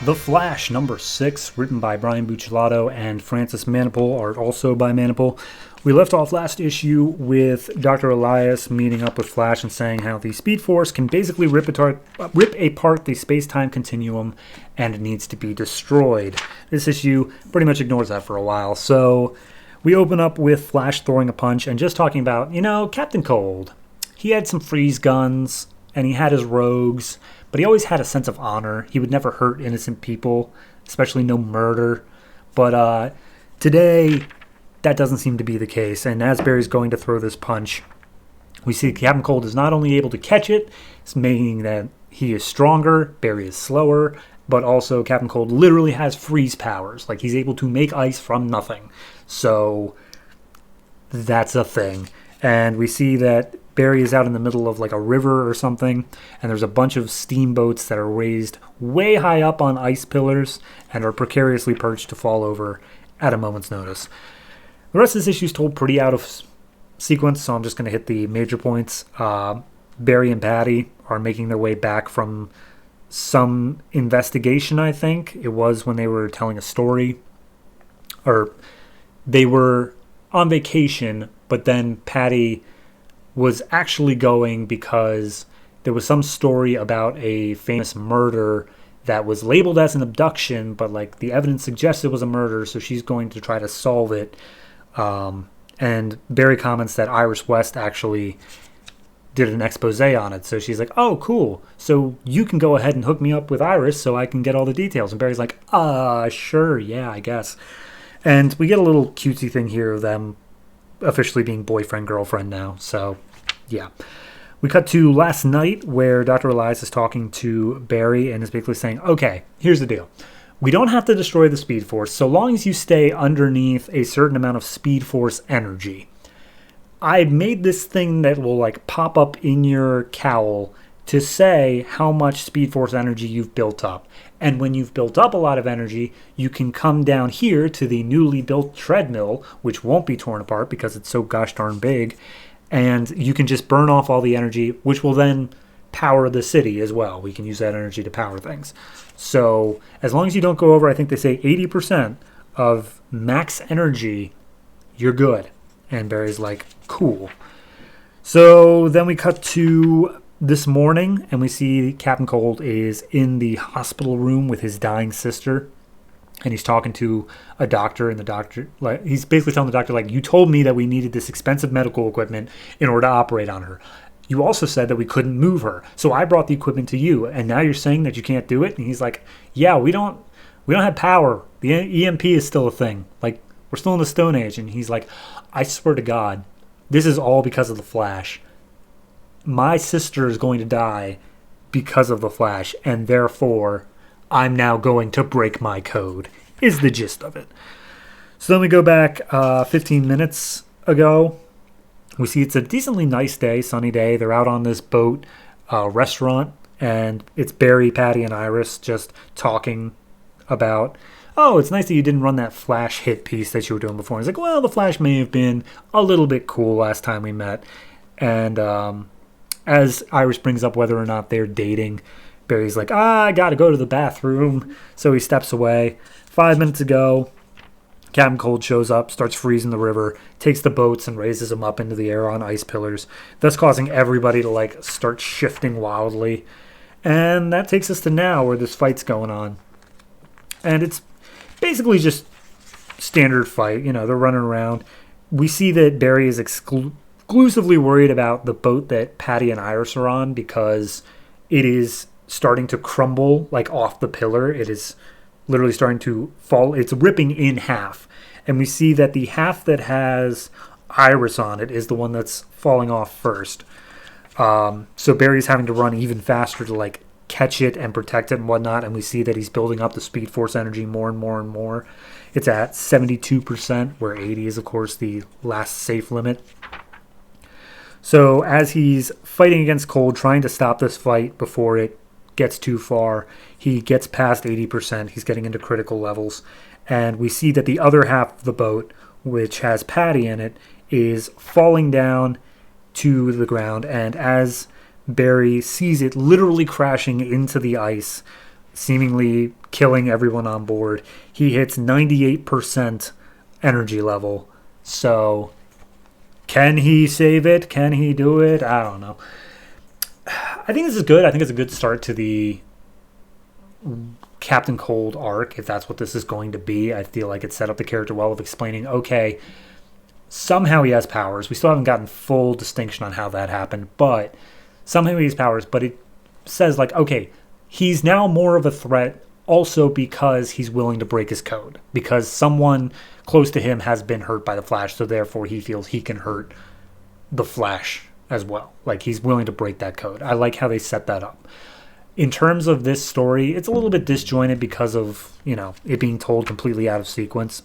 The Flash, number 6, written by Brian Buccellato and Francis Manipul, art also by Manipul. We left off last issue with Dr. Elias meeting up with Flash and saying how the Speed Force can basically rip apart the space-time continuum and it needs to be destroyed. This issue pretty much ignores that for a while, so we open up with Flash throwing a punch and just talking about, Captain Cold. He had some freeze guns and he had his rogues, but he always had a sense of honor. He would never hurt innocent people, especially no murder. But today, that doesn't seem to be the case. And as Barry's going to throw this punch, we see Captain Cold is not only able to catch it, it's meaning that he is stronger, Barry is slower, but also Captain Cold literally has freeze powers. Like, he's able to make ice from nothing. So, that's a thing. And we see that Barry is out in the middle of like a river or something, and there's a bunch of steamboats that are raised way high up on ice pillars and are precariously perched to fall over at a moment's notice. The rest of this issue is told pretty out of sequence, so I'm just going to hit the major points. Barry and Patty are making their way back from some investigation, I think. It was when they were telling a story, or they were on vacation, but then Patty was actually going because there was some story about a famous murder that was labeled as an abduction, but like the evidence suggests it was a murder, so she's going to try to solve it. And Barry comments that Iris West actually did an expose on it, so she's like, oh, cool, so you can go ahead and hook me up with Iris so I can get all the details. And Barry's like, sure, yeah, I guess. And we get a little cutesy thing here of them officially being boyfriend-girlfriend now, so yeah. We cut to last night where Dr. Elias is talking to Barry and is basically saying, okay, here's the deal. We don't have to destroy the Speed Force so long as you stay underneath a certain amount of Speed Force energy. I made this thing that will like pop up in your cowl to say how much Speed Force energy you've built up. And when you've built up a lot of energy, you can come down here to the newly built treadmill, which won't be torn apart because it's so gosh darn big, and you can just burn off all the energy, which will then power the city as well. We can use that energy to power things. So as long as you don't go over, I think they say 80% of max energy, you're good. And Barry's like, cool. So then we cut to this morning, and we see Captain Cold is in the hospital room with his dying sister, and he's talking to a doctor, and the doctor, like, he's basically telling the doctor, like, you told me that we needed this expensive medical equipment in order to operate on her. You also said that we couldn't move her, so I brought the equipment to you, and now you're saying that you can't do it? And he's like, yeah, we don't have power. The EMP is still a thing. Like, we're still in the Stone Age. And he's like, I swear to God, this is all because of the Flash. My sister is going to die because of the Flash, and therefore I'm now going to break my code, is the gist of it. So then we go back 15 minutes ago. We see it's a decently nice day, sunny day. They're out on this boat restaurant, and it's Barry, Patty, and Iris just talking about, oh, it's nice that you didn't run that Flash hit piece that you were doing before. And he's like, well, the Flash may have been a little bit cool last time we met. And as Iris brings up whether or not they're dating, Barry's like, I gotta go to the bathroom. So he steps away. 5 minutes ago, Captain Cold shows up, starts freezing the river, takes the boats and raises them up into the air on ice pillars, thus causing everybody to like start shifting wildly. And that takes us to now where this fight's going on. And it's basically just standard fight. They're running around. We see that Barry is exclusively worried about the boat that Patty and Iris are on because it is starting to crumble like off the pillar. It is literally starting to fall. It's ripping in half. And we see that the half that has Iris on it is the one that's falling off first. So Barry's having to run even faster to like catch it and protect it and whatnot. And we see that he's building up the Speed Force energy more and more and more. It's at 72%, where 80 is, of course, the last safe limit. So as he's fighting against Cold, trying to stop this fight before it gets too far, he gets past 80%. He's getting into critical levels. And we see that the other half of the boat, which has Patty in it, is falling down to the ground. And as Barry sees it literally crashing into the ice, seemingly killing everyone on board. He hits 98% energy level. So, can he save it? Can he do it? I don't know. I think this is good. I think it's a good start to the Captain Cold arc, if that's what this is going to be. I feel like it set up the character well of explaining, okay, somehow he has powers. We still haven't gotten full distinction on how that happened, but somehow he has powers. But it says, like, okay, he's now more of a threat also because he's willing to break his code. Because someone close to him has been hurt by the Flash, so therefore he feels he can hurt the Flash as well. Like, he's willing to break that code. I like how they set that up. In terms of this story, it's a little bit disjointed because of, it being told completely out of sequence.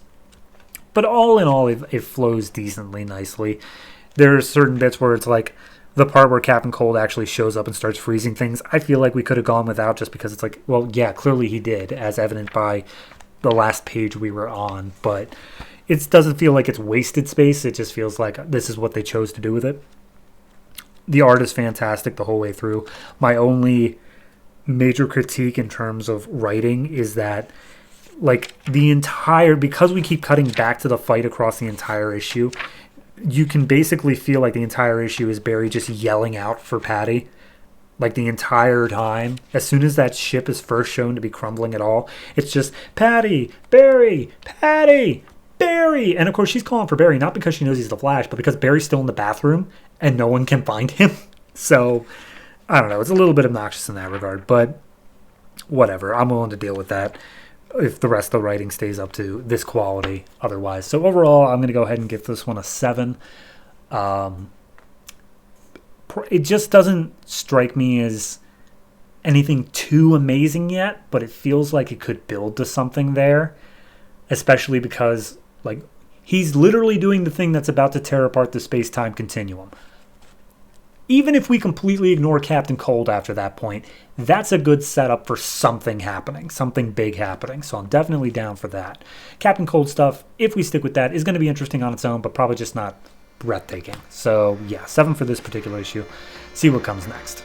But all in all, it flows decently nicely. There are certain bits where it's like the part where Captain Cold actually shows up and starts freezing things. I feel like we could have gone without, just because it's like, well, yeah, clearly he did, as evident by the last page we were on. But it doesn't feel like it's wasted space. It just feels like this is what they chose to do with it. The art is fantastic the whole way through. My only major critique in terms of writing is that, like, because we keep cutting back to the fight across the entire issue, you can basically feel like the entire issue is Barry just yelling out for Patty, like, the entire time. As soon as that ship is first shown to be crumbling at all, it's just Patty, Barry, Patty, Barry. And of course she's calling for Barry not because she knows he's the Flash, but because Barry's still in the bathroom and no one can find him. So I don't know, it's a little bit obnoxious in that regard, but whatever, I'm willing to deal with that if the rest of the writing stays up to this quality otherwise. So overall, I'm going to go ahead and give this one a 7. It just doesn't strike me as anything too amazing yet, but it feels like it could build to something there, especially because, like, he's literally doing the thing that's about to tear apart the space-time continuum. Even if we completely ignore Captain Cold after that point, that's a good setup for something happening, something big happening. So I'm definitely down for that. Captain Cold stuff, if we stick with that, is going to be interesting on its own, but probably just not breathtaking. So yeah, 7 for this particular issue. See what comes next.